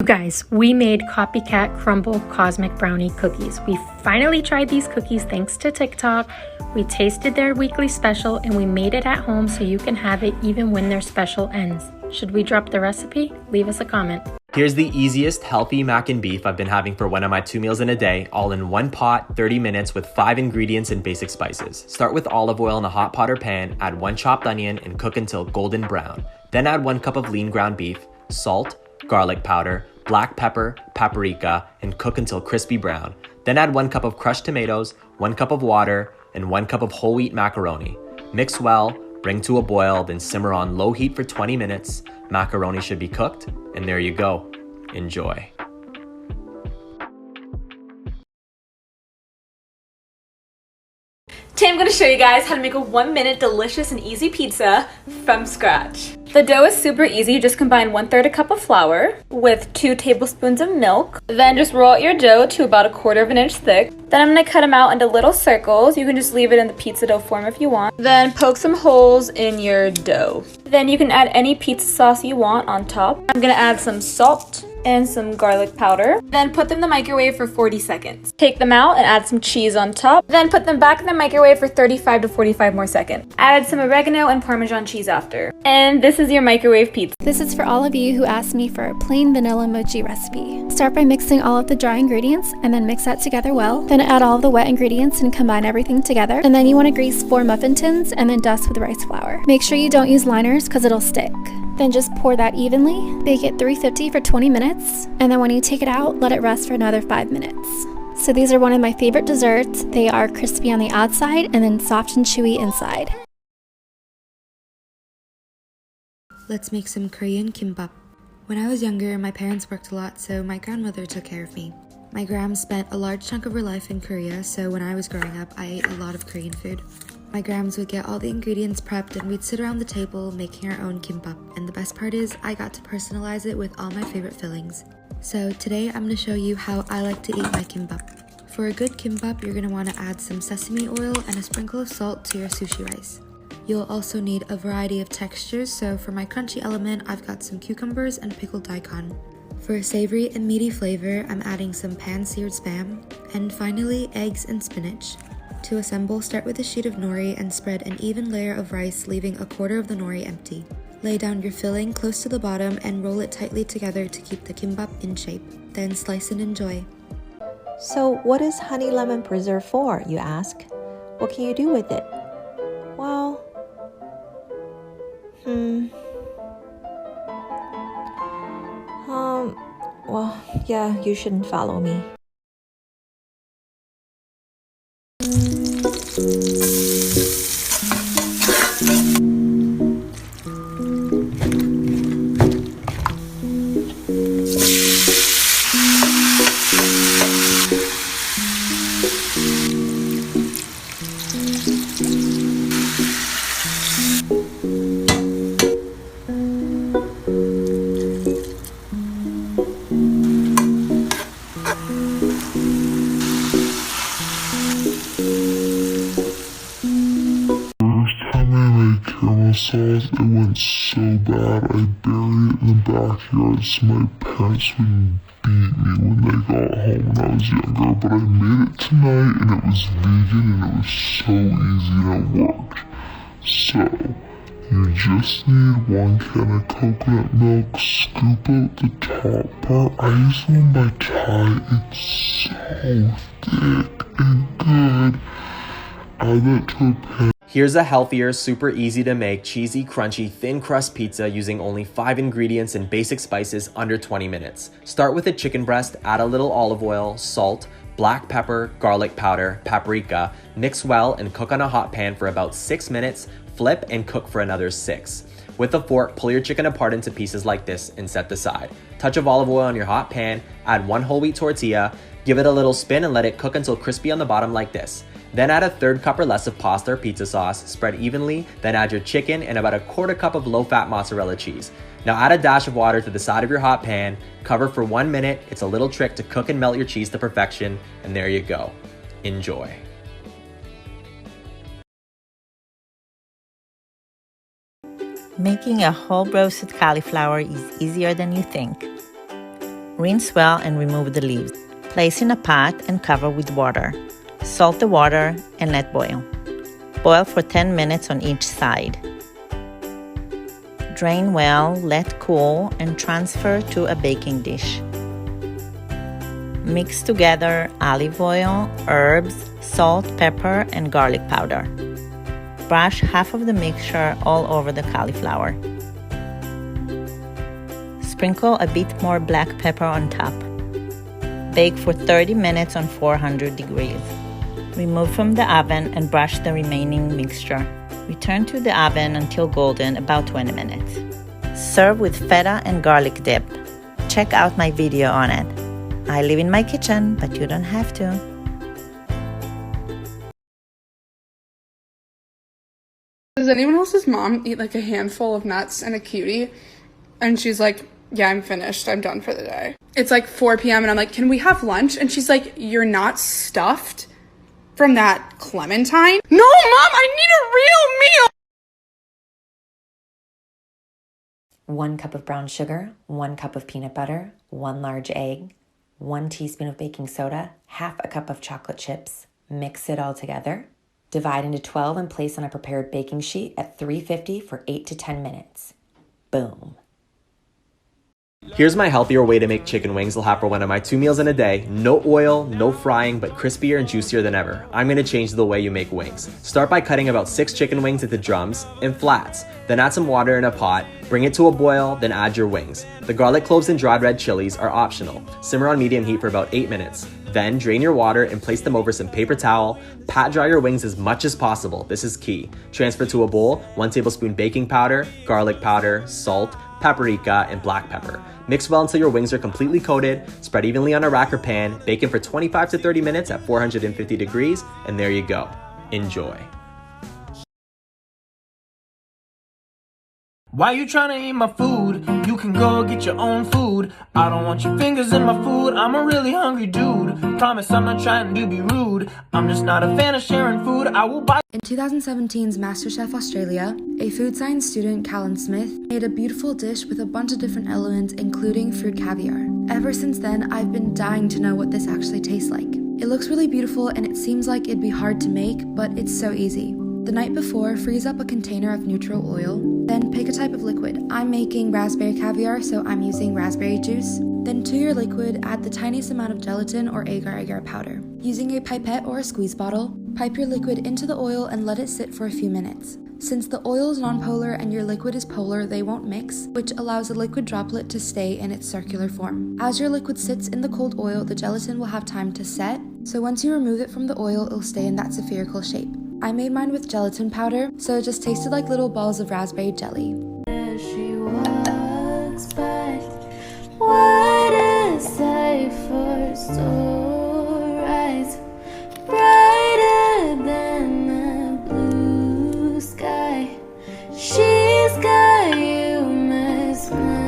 You guys, we made Copycat Crumble Cosmic Brownie cookies. We finally tried these cookies thanks to TikTok. We tasted their weekly special and we made it at home so you can have it even when their special ends. Should we drop the recipe? Leave us a comment. Here's the easiest healthy mac and beef I've been having for one of my 2 meals in a day, all in one pot, 30 minutes with 5 ingredients and basic spices. Start with olive oil in a hot pot or pan, add 1 chopped onion and cook until golden brown. Then add 1 cup of lean ground beef, salt, garlic powder, black pepper, paprika, and cook until crispy brown. Then add 1 cup of crushed tomatoes, 1 cup of water, and 1 cup of whole wheat macaroni. Mix well, bring to a boil, then simmer on low heat for 20 minutes. Macaroni should be cooked, and there you go. Enjoy. Today I'm going to show you guys how to make a 1-minute delicious and easy pizza from scratch. The dough is super easy. Just combine 1/3 a cup of flour with 2 tablespoons of milk. Then just roll out your dough to about 1/4 inch thick. Then I'm going to cut them out into little circles. You can just leave it in the pizza dough form if you want. Then poke some holes in your dough. Then you can add any pizza sauce you want on top. I'm going to add some salt and some garlic powder. Then put them in the microwave for 40 seconds. Take them out and add some cheese on top. Then put them back in the microwave for 35 to 45 more seconds. Add some oregano and Parmesan cheese after. And this is your microwave pizza. This is for all of you who asked me for a plain vanilla mochi recipe. Start by mixing all of the dry ingredients and then mix that together well. Then add all of the wet ingredients and combine everything together. And then you want to grease 4 muffin tins and then dust with rice flour. Make sure you don't use liners because it'll stick. Then just pour that evenly, bake at 350 for 20 minutes, and then when you take it out, let it rest for another 5 minutes. So these are one of my favorite desserts. They are crispy on the outside and then soft and chewy inside. Let's make some Korean kimbap. When I was younger, my parents worked a lot, so my grandmother took care of me. My gram spent a large chunk of her life in Korea, so when I was growing up, I ate a lot of Korean food. My grams would get all the ingredients prepped and we'd sit around the table making our own kimbap, and the best part is I got to personalize it with all my favorite fillings. So today I'm going to show you how I like to eat my kimbap. For a good kimbap, you're going to want to add some sesame oil and a sprinkle of salt to your sushi rice. You'll also need a variety of textures, so for my crunchy element, I've got some cucumbers and pickled daikon. For a savory and meaty flavor, I'm adding some pan-seared spam, and finally, eggs and spinach. To assemble, start with a sheet of nori and spread an even layer of rice, leaving 1/4 of the nori empty. Lay down your filling close to the bottom and roll it tightly together to keep the kimbap in shape. Then slice and enjoy. So what is honey lemon preserve for, you ask? What can you do with it? Well, yeah, you shouldn't follow me. Sauce, it went so bad I buried it in the backyard so my parents wouldn't beat me when they got home when I was younger, but I made it tonight and it was vegan and it was so easy and it worked. So, you just need 1 can of coconut milk, scoop out the top part. I use one by Thai, it's so thick and good. Add that to a pan. Here's a healthier, super easy to make, cheesy, crunchy, thin crust pizza using only 5 ingredients and basic spices under 20 minutes. Start with a chicken breast, add a little olive oil, salt, black pepper, garlic powder, paprika, mix well and cook on a hot pan for about 6 minutes, flip and cook for another 6. With a fork, pull your chicken apart into pieces like this and set aside. Touch of olive oil on your hot pan, add 1 whole wheat tortilla, give it a little spin and let it cook until crispy on the bottom like this. Then add a 1/3 cup or less of pasta or pizza sauce, spread evenly, then add your chicken and about 1/4 cup of low-fat mozzarella cheese. Now add a dash of water to the side of your hot pan, cover for 1 minute. It's a little trick to cook and melt your cheese to perfection, and there you go. Enjoy. Making a whole roasted cauliflower is easier than you think. Rinse well and remove the leaves. Place in a pot and cover with water. Salt the water and let boil. Boil for 10 minutes on each side. Drain well, let cool, and transfer to a baking dish. Mix together olive oil, herbs, salt, pepper, and garlic powder. Brush half of the mixture all over the cauliflower. Sprinkle a bit more black pepper on top. Bake for 30 minutes on 400 degrees. Remove from the oven and brush the remaining mixture. Return to the oven until golden, about 20 minutes. Serve with feta and garlic dip. Check out my video on it. I live in my kitchen, but you don't have to. Does anyone else's mom eat like a handful of nuts and a cutie? And she's like, yeah, I'm finished. I'm done for the day. It's like 4 p.m. and I'm like, can we have lunch? And she's like, you're not stuffed from that clementine? No, Mom, I need a real meal. 1 cup of brown sugar, 1 cup of peanut butter, 1 large egg, 1 teaspoon of baking soda, half a cup of chocolate chips. Mix it all together. Divide into 12 and place on a prepared baking sheet at 350 for 8 to 10 minutes. Boom. Here's my healthier way to make chicken wings I'll have for one of my 2 meals in a day. No oil, no frying, but crispier and juicier than ever. I'm gonna change the way you make wings. Start by cutting about 6 chicken wings into drums and flats. Then add some water in a pot, bring it to a boil, then add your wings. The garlic cloves and dried red chilies are optional. Simmer on medium heat for about 8 minutes. Then drain your water and place them over some paper towel. Pat dry your wings as much as possible. This is key. Transfer to a bowl, 1 tablespoon baking powder, garlic powder, salt, paprika, and black pepper. Mix well until your wings are completely coated. Spread evenly on a rack or pan. Bake them for 25 to 30 minutes at 450 degrees, and there you go. Enjoy. Why you tryna eat my food? You can go get your own food. I don't want your fingers in my food. I'm a really hungry dude. Promise I'm not trying to be rude. I'm just not a fan of sharing food. I will buy. In 2017's MasterChef Australia, a food science student, Callan Smith, made a beautiful dish with a bunch of different elements, including fruit caviar. Ever since then, I've been dying to know what this actually tastes like. It looks really beautiful and it seems like it'd be hard to make, but it's so easy. The night before, freeze up a container of neutral oil, then pick a type of liquid. I'm making raspberry caviar, so I'm using raspberry juice. Then to your liquid, add the tiniest amount of gelatin or agar-agar powder. Using a pipette or a squeeze bottle, pipe your liquid into the oil and let it sit for a few minutes. Since the oil is nonpolar and your liquid is polar, they won't mix, which allows the liquid droplet to stay in its circular form. As your liquid sits in the cold oil, the gelatin will have time to set, so once you remove it from the oil, it'll stay in that spherical shape. I made mine with gelatin powder, so it just tasted like little balls of raspberry jelly. As she walks by, what a sight for sore eyes, brighter than the blue sky. She's got you mesmerized.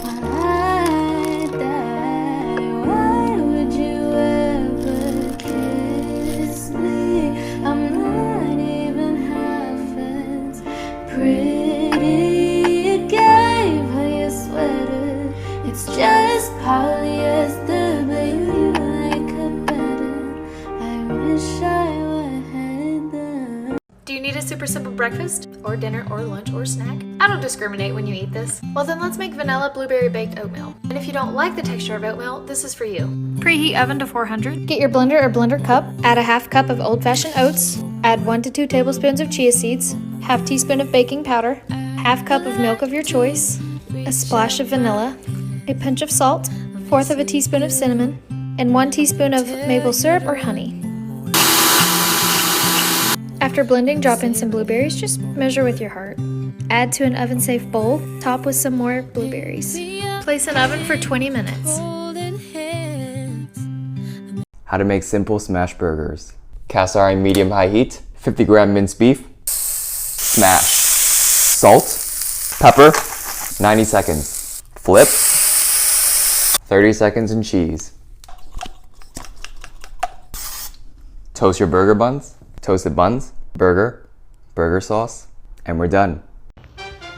While I die, why would you ever kiss me? I'm not even half as pretty. You gave her your sweater. It's just polyester, but you like her better. I wish I had them. Do you need a super simple breakfast, or dinner, or lunch, or snack? I don't discriminate when you eat this. Well then let's make vanilla blueberry baked oatmeal. And if you don't like the texture of oatmeal, this is for you. Preheat oven to 400. Get your blender or blender cup. Add a half cup of old-fashioned oats. Add 1 to 2 tablespoons of chia seeds. Half teaspoon of baking powder. Half cup of milk of your choice. A splash of vanilla. A pinch of salt. 1/4 of a teaspoon of cinnamon. And 1 teaspoon of maple syrup or honey. After blending, drop in some blueberries, just measure with your heart. Add to an oven-safe bowl, top with some more blueberries. Place in oven for 20 minutes. How to make simple smash burgers. Cast iron medium-high heat, 50-gram minced beef, smash. Salt, pepper, 90 seconds. Flip, 30 seconds in cheese. Toast your burger buns, toasted buns, burger sauce, and we're done.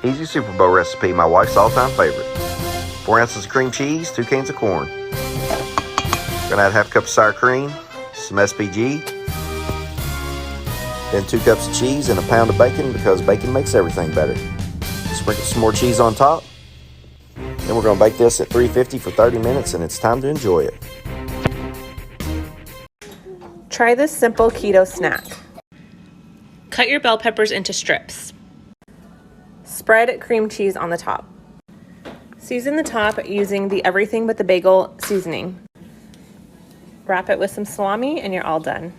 Easy Super Bowl recipe, my wife's all-time favorite. 4 ounces of cream cheese, 2 cans of corn. Gonna add half a cup of sour cream, some SPG, then 2 cups of cheese and a pound of bacon because bacon makes everything better. Sprinkle some more cheese on top. Then we're gonna bake this at 350 for 30 minutes and it's time to enjoy it. Try this simple keto snack. Cut your bell peppers into strips. Spread cream cheese on the top. Season the top using the Everything But the Bagel seasoning. Wrap it with some salami and you're all done.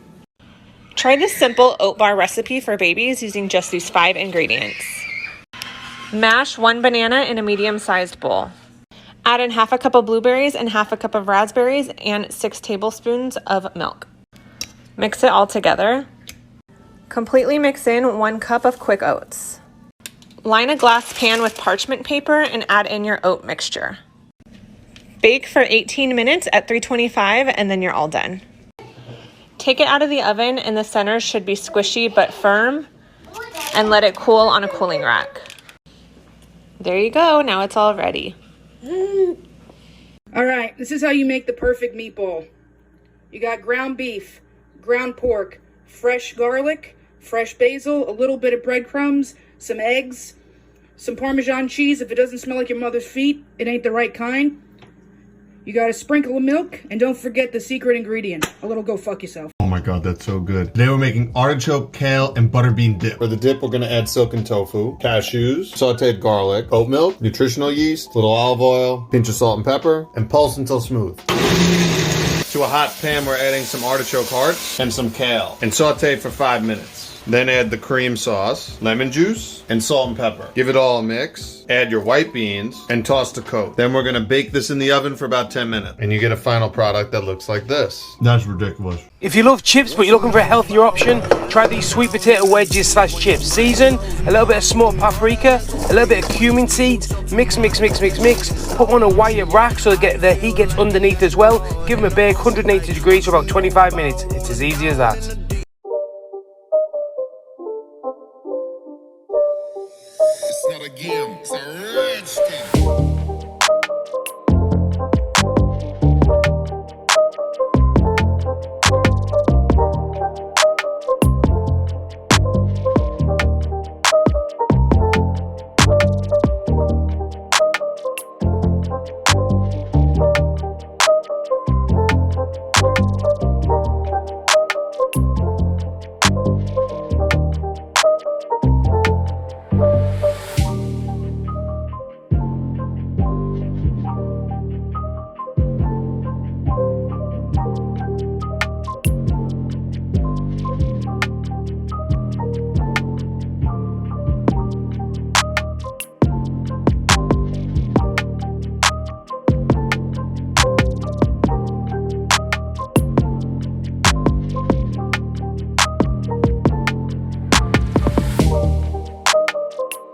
Try this simple oat bar recipe for babies using just these 5 ingredients. Mash 1 banana in a medium-sized bowl. Add in half a cup of blueberries and half a cup of raspberries and 6 tablespoons of milk. Mix it all together. Completely mix in 1 cup of quick oats. Line a glass pan with parchment paper and add in your oat mixture. Bake for 18 minutes at 325 and then you're all done. Take it out of the oven and the center should be squishy but firm and let it cool on a cooling rack. There you go, now it's all ready. All right, this is how you make the perfect meatball. You got ground beef, ground pork, fresh garlic, fresh basil, a little bit of breadcrumbs, some eggs, some Parmesan cheese. If it doesn't smell like your mother's feet, it ain't the right kind. You got a sprinkle of milk, and don't forget the secret ingredient, a little go fuck yourself. Oh my god, that's so good. Today we're making artichoke, kale, and butterbean dip. For the dip, we're gonna add silken tofu, cashews, sauteed garlic, oat milk, nutritional yeast, little olive oil, pinch of salt and pepper, and pulse until smooth. To a hot pan, we're adding some artichoke hearts and some kale, and saute for 5 minutes. Then add the cream sauce, lemon juice, and salt and pepper. Give it all a mix, add your white beans, and toss to coat. Then we're gonna bake this in the oven for about 10 minutes. And you get a final product that looks like this. That's ridiculous. If you love chips but you're looking for a healthier option, try these sweet potato wedges / chips. Season, a little bit of smoked paprika, a little bit of cumin seeds, mix. Put on a wire rack so the heat gets underneath as well. Give them a bake 180 degrees for about 25 minutes. It's as easy as that. It's not a game, it's a rich thing.